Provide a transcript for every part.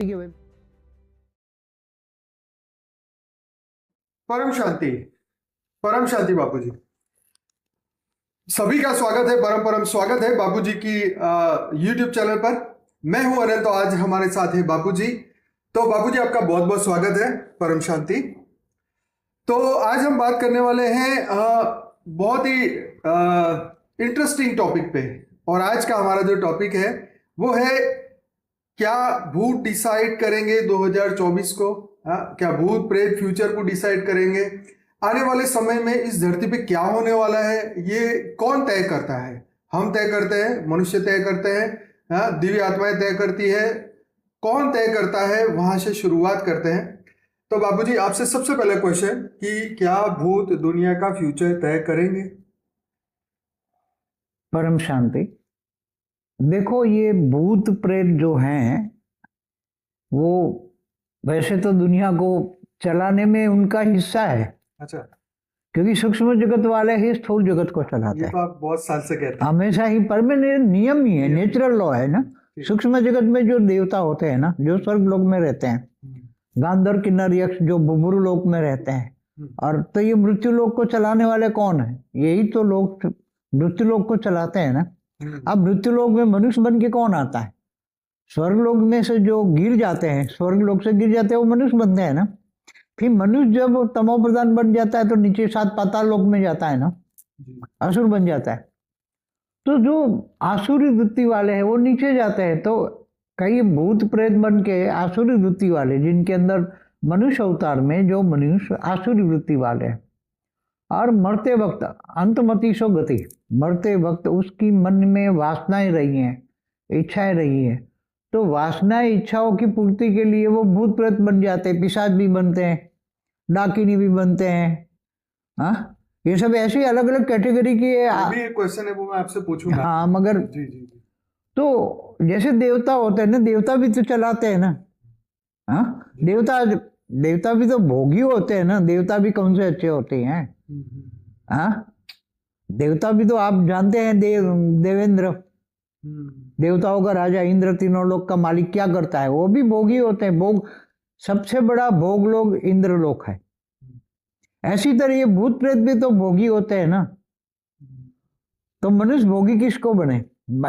ठीक है भाई। परम शांति बापूजी, सभी का स्वागत है। परम परम स्वागत है बापूजी की YouTube चैनल पर। मैं हूं अनंत, तो आज हमारे साथ है बापूजी। तो बापूजी, आपका बहुत बहुत स्वागत है परम शांति। तो आज हम बात करने वाले हैं बहुत ही इंटरेस्टिंग टॉपिक पे। और आज का हमारा जो टॉपिक है वो है, क्या भूत डिसाइड करेंगे 2024 को? क्या भूत प्रेत फ्यूचर को डिसाइड करेंगे? आने वाले समय में इस धरती पे क्या होने वाला है, ये कौन तय करता है? हम तय करते हैं, मनुष्य तय करते हैं, दिव्य आत्माएं तय करती है? कौन तय करता है? वहां से शुरुआत करते हैं। तो बाबूजी, आपसे सबसे पहले क्वेश्चन कि क्या भूत दुनिया का फ्यूचर तय करेंगे? परम शांति। देखो, ये भूत प्रेत जो हैं वो वैसे तो दुनिया को चलाने में उनका हिस्सा है। अच्छा, क्योंकि सूक्ष्म जगत वाले ही स्थूल जगत को चलाते ये हैं। तो आप बहुत साल से कहते हैं। हमेशा ही परमानेंट नियम ही है, नेचुरल लॉ है ना। सूक्ष्म जगत में जो देवता होते हैं ना, जो स्वर्ग लोक में रहते हैं, गांधर्व किन्नर यक्ष जो बुबुरु लोक में रहते हैं, और तो ये मृत्यु लोक को चलाने वाले कौन है? यही तो लोग मृत्यु लोक को चलाते हैं ना। अब मृत्यु लोक में मनुष्य बन के कौन आता है? स्वर्ग लोक में से जो गिर जाते हैं, स्वर्ग लोक से गिर जाते हैं, वो मनुष्य बनते हैं ना। फिर मनुष्य जब तमो प्रधान बन जाता है तो नीचे 7 पाताल लोक में जाता है ना, असुर बन जाता है। तो जो आसुरी वृत्ति वाले हैं वो नीचे जाते हैं। तो कई भूत प्रेत बन के आसुरी वृत्ति वाले, जिनके अंदर मनुष्य अवतार में जो मनुष्य आसुरी वृत्ति वाले हैं, और मरते वक्त अंतमतिशो गति, मरते वक्त उसकी मन में वासनाएं रही हैं, इच्छाएं रही हैं, तो वासनाएं इच्छाओं की पूर्ति के लिए वो भूत प्रेत बन जाते हैं, पिशाच भी बनते हैं, डाकिनी भी बनते हैं। हाँ, ये सब ऐसी अलग अलग कैटेगरी की अभी एक क्वेश्चन है, वो मैं आपसे पूछूंगा। हाँ, मगर जी जी जी। तो जैसे देवता होते हैं ना, देवता भी तो चलाते हैं ना। हाँ, देवता भी तो भोगी होते हैं ना। देवता भी कौन से अच्छे होते हैं? हाँ, देवता भी तो आप जानते हैं, देवेंद्र, देवताओं का राजा इंद्र, तीनों लोक का मालिक, क्या करता है? वो भी भोगी होते हैं। भोग, सबसे बड़ा भोग लोग इंद्र लोक है। ऐसी तरह ये भूत प्रेत भी तो भोगी होते हैं ना। तो मनुष्य भोगी किसको बने?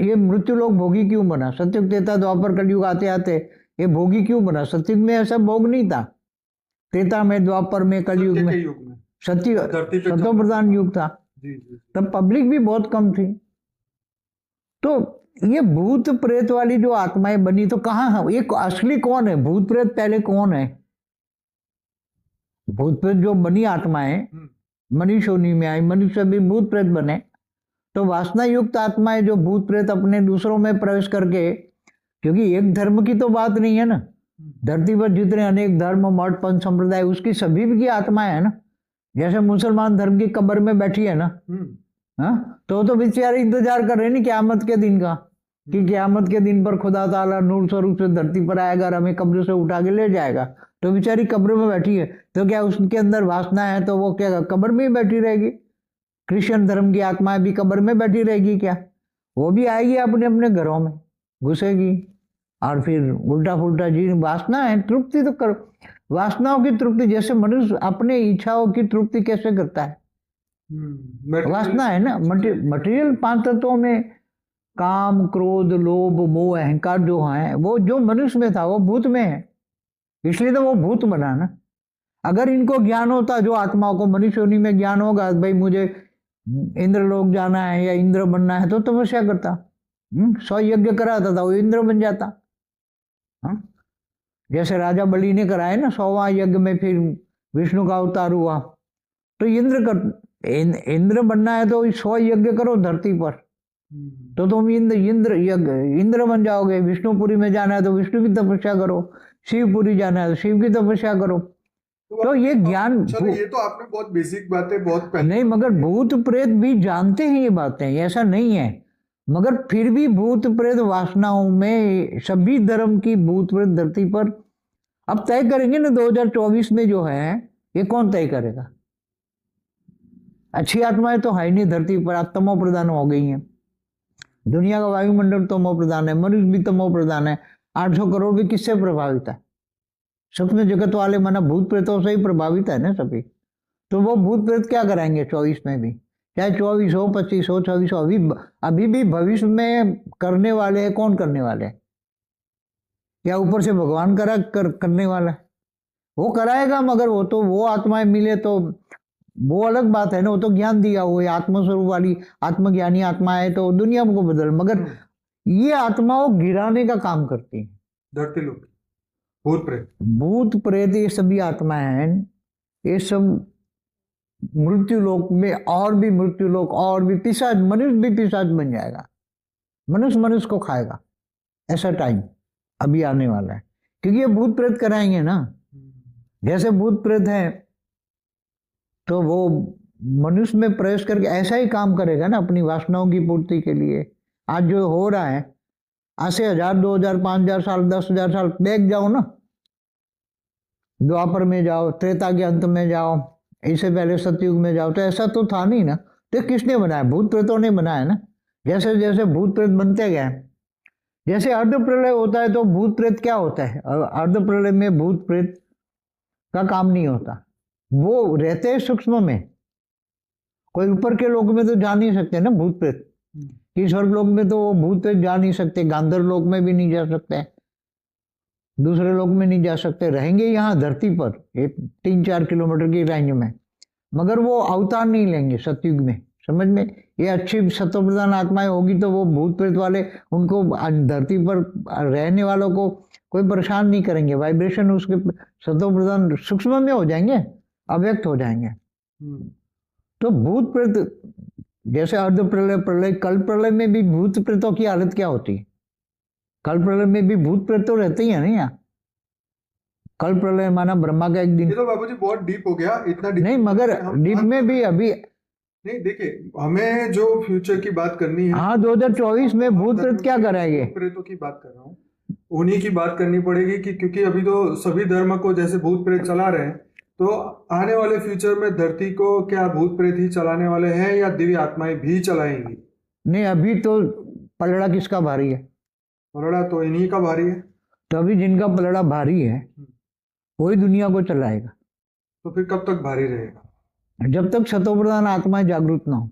ये मृत्यु लोक भोगी क्यों बना? सतयुग, त्रेता, द्वापर, कलयुग आते आते ये भोगी क्यों बना? सतयुग में ऐसा भोग नहीं था। त्रेता में, द्वापर में, कलयुग में, सत्यो प्रधान युग था। तब पब्लिक भी बहुत कम थी। तो ये भूत प्रेत वाली जो आत्माएं बनी, तो कहाँ है ये? असली कौन है? भूत प्रेत पहले कौन है? भूत प्रेत जो बनी आत्माएं मनुष्य योनि में आई, मनुष्य भी भूत प्रेत बने। तो वासना युक्त आत्माएं जो भूत प्रेत अपने दूसरों में प्रवेश करके, क्योंकि एक धर्म की तो बात नहीं है ना, धरती पर जितने अनेक धर्म, मठ, पंथ, संप्रदाय, उसकी सभी की आत्माएं है ना। जैसे मुसलमान धर्म की कब्र में बैठी है ना, हाँ, तो बेचारे इंतजार कर रहे नहीं क़यामत के दिन का, कि क़यामत के दिन पर खुदा ताला नूर स्वरूप से धरती पर आएगा और हमें कब्र से उठा के ले जाएगा। तो बेचारी कब्र में बैठी है, तो क्या उसके अंदर वासना है तो वो क्या कब्र में ही बैठी रहेगी? क्रिश्चियन धर्म की आत्माएं भी कब्र में बैठी रहेगी क्या? वो भी आएगी, अपने अपने घरों में घुसेगी, और फिर उल्टा फुल्टा जी वासना है। तृप्ति तो कर, वासनाओं की तृप्ति, जैसे मनुष्य अपने इच्छाओं की तृप्ति कैसे करता है? वासना है ना। मटेरियल 5 तत्वों में काम, क्रोध, लोभ, मोह, अहंकार जो है, वो जो मनुष्य में था वो भूत में है, इसलिए तो वो भूत बना ना। अगर इनको ज्ञान होता, जो आत्माओं को मनुष्य योनि में ज्ञान होगा, भाई मुझे इंद्र लोक जाना है या इंद्र बनना है, तो तपस्या करता, 100 यज्ञ कराता था, वो इंद्र बन जाता। जैसे राजा बलि ने कराया ना 100वां यज्ञ में, फिर विष्णु का अवतार हुआ। तो इंद्र बनना है तो 100 यज्ञ करो धरती पर, तो तुम इंद्र बन जाओगे। विष्णुपुरी में जाना है तो विष्णु की तपस्या करो, शिवपुरी जाना है तो शिव की तपस्या करो। तो ये ज्ञान, चलो ये तो आपने बहुत बेसिक बातें बहुत पहले नहीं, मगर भूत प्रेत भी जानते हैं ये बातें, ऐसा नहीं है। मगर फिर भी भूत प्रेत वासनाओं में, सभी धर्म की भूत प्रेत धरती पर अब तय करेंगे ना 2024 में जो है, ये कौन तय करेगा? अच्छी आत्माएं तो है नहीं धरती पर, अब तमो प्रधान हो गई हैं। दुनिया का वायुमंडल तमो प्रधान है, मनुष्य भी तमो प्रधान है। 800 करोड़ भी किससे प्रभावित है? सूक्ष्म जगत वाले माना भूत प्रेतों से ही प्रभावित है ना सभी। तो वो भूत प्रेत क्या कराएंगे 24 में भी, चाहे 24 हो, 25 हो, 26 हो, अभी भी भविष्य में करने वाले हैं। कौन करने वाले हैं? क्या ऊपर से भगवान करने वाला है? वो कराएगा, मगर वो तो वो आत्माएं मिले तो वो अलग बात है ना। वो तो ज्ञान दिया हुआ है, आत्मस्वरूप वाली आत्मज्ञानी आत्मा है तो दुनिया को बदल, मगर ये आत्माओं गिराने का काम करती है। धरती लोग, भूत प्रेत ये सभी आत्माएं हैं, ये सब मृत्यु लोक में और भी मृत्यु लोक और भी पिशाच, मनुष्य भी पिशाच बन जाएगा, मनुष्य को खाएगा। ऐसा टाइम अभी आने वाला है, क्योंकि ये भूत प्रेत कराएंगे ना। जैसे भूत प्रेत है तो वो मनुष्य में प्रवेश करके ऐसा ही काम करेगा ना अपनी वासनाओं की पूर्ति के लिए। आज जो हो रहा है, आज से 1000, 2000, 5000 साल, 10,000 साल बैक जाओ ना, द्वापर में जाओ, त्रेता के अंत में जाओ, इससे पहले सतयुग में जाओ, तो ऐसा तो था नहीं ना। तो किसने बनाया? भूत प्रेतों ने बनाया ना। जैसे जैसे भूत प्रेत बनते गए, जैसे अर्ध प्रलय होता है तो भूत प्रेत क्या होता है? अर्ध प्रलय में भूत प्रेत का काम नहीं होता, वो रहते हैं सूक्ष्म में। कोई ऊपर के लोक में तो जा नहीं सकते ना भूत प्रेत, कि स्वर्ग लोक में तो वो भूत प्रेत जा नहीं सकते, गांधर लोक में भी नहीं जा सकते, दूसरे लोक में नहीं जा सकते, रहेंगे यहाँ धरती पर 3-4 किलोमीटर की रेंज में, मगर वो अवतार नहीं लेंगे सतयुग में। समझ में? ये अच्छी सत्वप्रधान आत्माएं होगी तो वो भूत प्रेत वाले उनको धरती पर रहने वालों को कोई परेशान नहीं करेंगे। वाइब्रेशन उसके सत्वप्रधान सूक्ष्म में हो जाएंगे, अव्यक्त हो जाएंगे। तो भूत प्रेत जैसे अर्ध प्रलय, प्रलय, कल प्रलय में भी भूत प्रेतों की हालत क्या होती है? कल प्रलय में भी भूत प्रेत तो रहते ही है ना। यहाँ कल प्रलय माना ब्रह्मा का एक दिन। ये तो बाबूजी बहुत डीप हो गया, इतना डीप नहीं, मगर डीप में भी अभी नहीं। देखिए, हमें जो फ्यूचर की बात करनी है, हाँ 2024 में भूत प्रेत क्या कराएंगे? प्रेतों की बात कर रहा हूँ, उन्हीं की बात करनी पड़ेगी कि क्योंकि अभी तो सभी धर्म को जैसे भूत प्रेत चला रहे हैं, तो आने वाले फ्यूचर में धरती को क्या भूत प्रेत ही चलाने वाले हैं या दिव्य आत्माएं भी चलाएंगी? नहीं, अभी तो पलड़ा किसका भारी है? पलड़ा तो इन्हीं का भारी है। तो अभी जिनका पलड़ा भारी है वही दुनिया को चलाएगा। तो फिर कब तक भारी रहेगा? जब तक सतोप्रधान आत्माएं जागृत ना हो,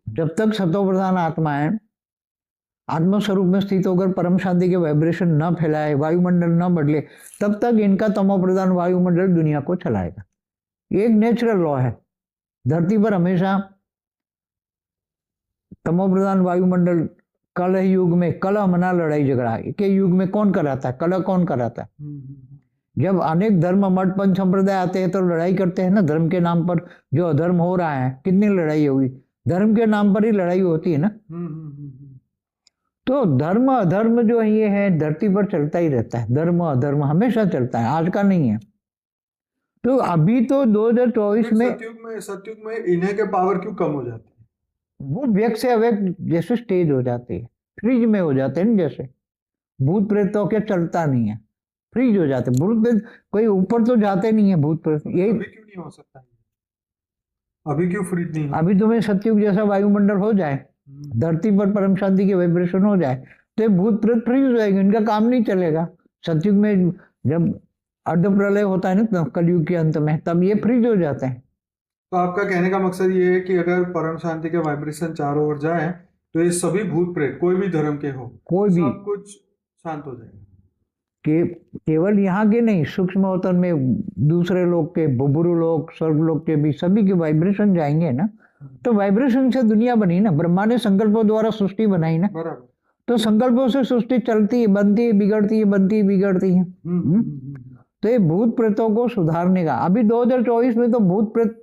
जब तक सतोप्रधान आत्माएं आत्मस्वरूप में स्थित होकर परम शांति के वाइब्रेशन न फैलाए, वायुमंडल न बदले, तब तक इनका तमोप्रधान वायुमंडल दुनिया को चलाएगा। ये एक नेचुरल लॉ है। धरती पर हमेशा तमोप्रधान वायुमंडल, कलह युग में कलह मना लड़ाई झगड़ा के युग में कौन कराता है? कलह कौन कराता है? जब अनेक धर्म मठ पंच संप्रदाय आते हैं तो लड़ाई करते हैं ना धर्म के नाम पर। जो अधर्म हो रहा है, कितनी लड़ाई होगी? धर्म के नाम पर ही लड़ाई होती है ना। तो धर्म अधर्म जो ये है धरती पर चलता ही रहता है, धर्म अधर्म हमेशा चलता है, आज का नहीं है। तो अभी तो 2024 में सतयुग में इन्हें के पावर क्यों कम हो जाती है? वो व्यक्त से अव्यक्त जैसे स्टेज हो जाती है, फ्रीज में हो जाते हैं ना। जैसे भूत प्रेतों के चलता नहीं है, फ्रीज हो जाते। भूत प्रेत कोई ऊपर तो जाते नहीं है भूत प्रेत। यही अभी क्यों नहीं हो सकता? अभी क्यों फ्रीज नहीं? अभी तुम्हें सतयुग जैसा वायुमंडल हो जाए, धरती पर परम शांति के वाइब्रेशन हो जाए तो भूत प्रेत फ्रीज हो जाएगी, इनका काम नहीं चलेगा। सतयुग में जब अर्ध प्रलय होता है ना कलयुग के अंत में, तब ये फ्रीज हो जाते हैं। तो आपका कहने का मकसद ये है कि अगर परम शांति के वाइब्रेशन चारों ओर जाए तो ये सभी भूत प्रेत कोई भी धर्म के हो, कोई भी, सब कुछ शांत हो जाएगा। केवल यहाँ के नहीं, सूक्ष्म अवतरण में दूसरे लोग के, बुबुरु लोग, स्वर्ग लोग के भी सभी के वाइब्रेशन जाएंगे ना। तो वाइब्रेशन से दुनिया बनी ना। ब्रह्मा ने संकल्पों द्वारा सृष्टि बनाई ना। बराबर। तो संकल्पों से सृष्टि चलती है, बनती है, बिगड़ती है, बनती है, बिगड़ती है। तो ये भूत प्रेतों को सुधारने का अभी 2024 में तो भूत प्रेत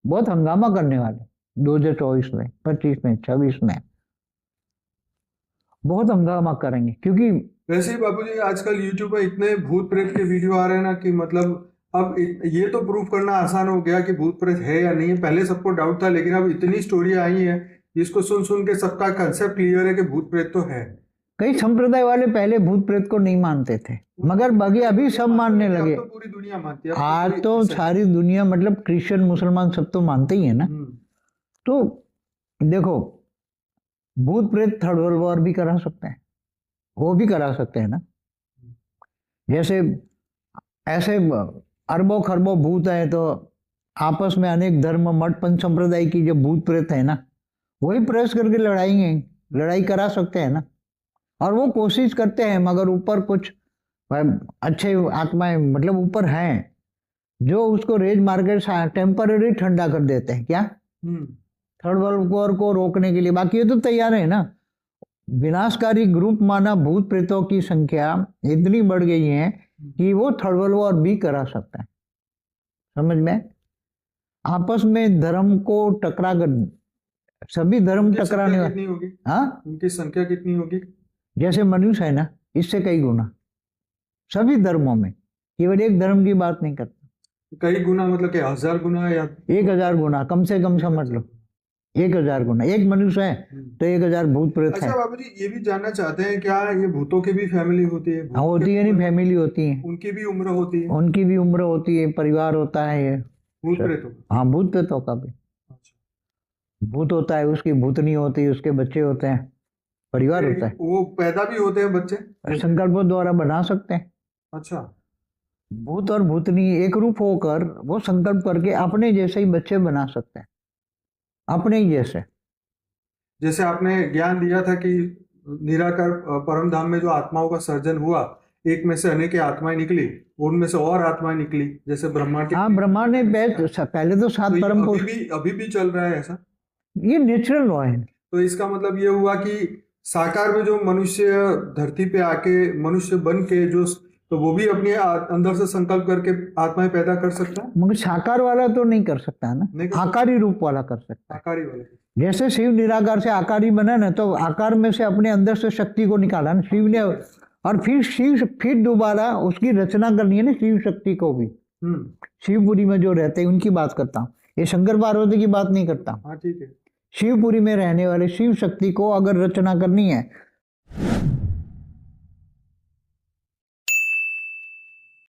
बहुत हंगामा करने वाले। 2024 में, 25 में, 26 में बहुत हंगामा करेंगे। क्योंकि वैसे ही बाबूजी आजकल यूट्यूब पे इतने भूत प्रेत के वीडियो आ रहे हैं ना कि मतलब अब ये तो प्रूफ करना आसान हो गया कि भूत प्रेत है या नहीं है। पहले सबको डाउट था, लेकिन अब इतनी स्टोरी आई है जिसको सुन सुन के सबका कंसेप्ट क्लियर है कि भूत प्रेत तो है। कई संप्रदाय वाले पहले भूत प्रेत को नहीं मानते थे, मगर बाकी अभी सब मानने लगे। तो पूरी दुनिया मानती है आज तो सारी दुनिया, मतलब क्रिश्चियन मुसलमान सब तो मानते ही है ना। तो देखो, भूत प्रेत थर्ड वर्ल्ड वॉर भी करा सकते हैं। वो भी करा सकते हैं ना। जैसे ऐसे अरबों खरबों भूत हैं, तो आपस में अनेक धर्म मठ पंच संप्रदाय की जो भूत प्रेत है ना, वही प्रयास करके लड़ाई करा सकते हैं ना। और वो कोशिश करते हैं, मगर ऊपर कुछ अच्छे आत्माएं मतलब ऊपर हैं जो उसको रेज मार के टेम्पररी ठंडा कर देते हैं। क्या थर्ड वर्ल्ड वॉर को रोकने के लिए। बाकी ये तो तैयार है ना। विनाशकारी ग्रुप माना भूत प्रेतों की संख्या इतनी बढ़ गई है कि वो थर्ड वर्ल्ड वॉर भी करा सकता है। समझ में? आपस में धर्म को टकरा कर, सभी धर्म टकराने कितनी होगी? हाँ, उनकी संख्या कितनी होगी? जैसे मनुष्य है ना, इससे कई गुना सभी धर्मों में, केवल एक धर्म की बात नहीं करता। कई गुना मतलब कि 1000 गुना या 1000 गुना कम से कम समझ लो। 1000 गुना। एक मनुष्य है तो 1000 भूत प्रेत है। अच्छा बाबू जी, ये भी जानना चाहते हैं क्या ये भूतों की भी फैमिली होती है? हाँ, होती है। नहीं, फैमिली होती है, उनकी भी उम्र होती है? उनकी भी उम्र होती है, परिवार होता है ये। भूत प्रेतों? हाँ, भूत प्रेतों का भी। भूत होता है, उसकी भूतनी होती है, उसके बच्चे होते हैं, परिवार होता है। वो पैदा भी होते हैं बच्चे? संकल्पों द्वारा बना सकते हैं। अच्छा। भूत और भूतनी एक रूप होकर वो संकल्प करके अपने जैसे ही बच्चे बना सकते हैं, अपने ही जैसे। जैसे आपने ज्ञान दिया था कि निराकार परम धाम में जो आत्माओं का सर्जन हुआ, एक में से अनेक आत्माएं निकली, उनमें से और आत्माएं निकली, जैसे ब्रह्मांड। हाँ, ब्रह्मांड ने पहले तो 7 परम पुरुष। अभी भी चल रहा है ऐसा? ये नेचुरल लॉ है। तो इसका मतलब ये हुआ कि साकार में जो मनुष्य धरती पे आके मनुष्य बन के जो, तो वो भी अपने अंदर से संकल्प करके आत्माएं पैदा कर सकता है? मगर साकार वाला तो नहीं कर सकता है ना, आकारी रूप वाला कर सकता है। आकारी वाला। जैसे शिव निराकार से आकारी बना ना, तो आकार में से अपने अंदर से शक्ति को निकाला ना शिव ने, और फिर दोबारा उसकी रचना करनी है ना शिव शक्ति को भी। शिवपुरी में जो रहते हैं उनकी बात करता हूँ, ये शंकर पार्वती की बात नहीं करता। हाँ ठीक है। शिवपुरी में रहने वाले शिव शक्ति को अगर रचना करनी है